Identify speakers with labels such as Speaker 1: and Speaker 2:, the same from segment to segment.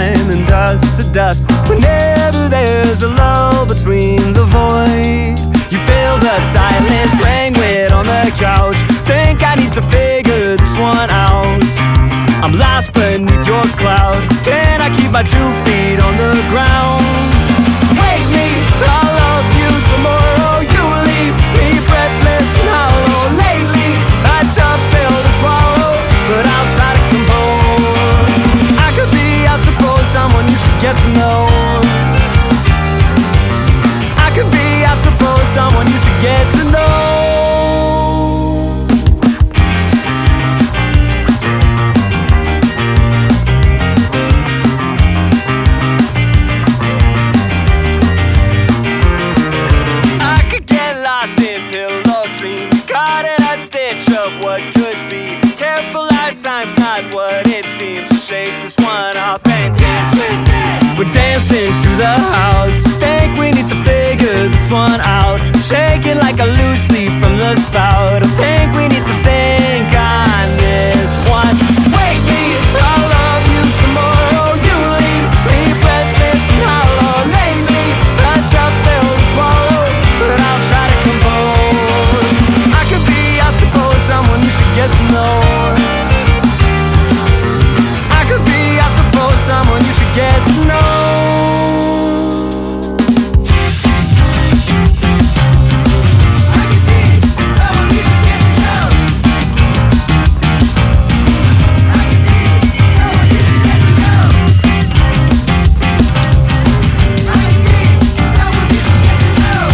Speaker 1: time and dust to dust. Whenever there's a lull between the void, you feel the silence languid on the couch. Think I need to figure this one out. I'm lost beneath your cloud. Can I keep my 2 feet on the ground? Wake me, I'll love you tomorrow. You leave me breathless and hollow. Lately, a tough pill to swallow, but I'll try to compose. I could be, I suppose, someone you should get to know. I could be, I suppose, someone you should get to know. What could be. Careful, lifetime's not what it seems. So shake this one off and dance with me. We're dancing through the house. Think we need to figure this one out. Shaking like a loose leaf from the spout. I think we need to think on this one. Wake me, I'll love you tomorrow. You leave me breathless and hollow. Lately, a tough pill to swallow, but I'll try to compose. I could be, I suppose, someone you should get to know. I could be, I suppose, someone you should get to know. I could be someone you should get to know. I could be someone you should get to know. I could be someone you should get to know.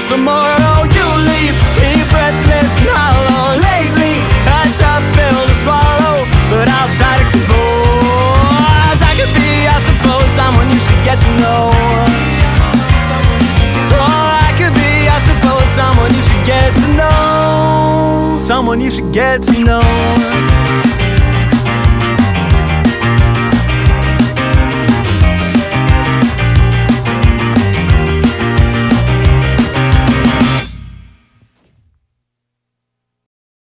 Speaker 1: Tomorrow you leave me breathless and hollow. Lately, a tough pill to swallow, but I'll try to compose. I could be, I suppose, someone you should get to know. Oh, I could be, I suppose, someone you should get to know. Someone you should get to know.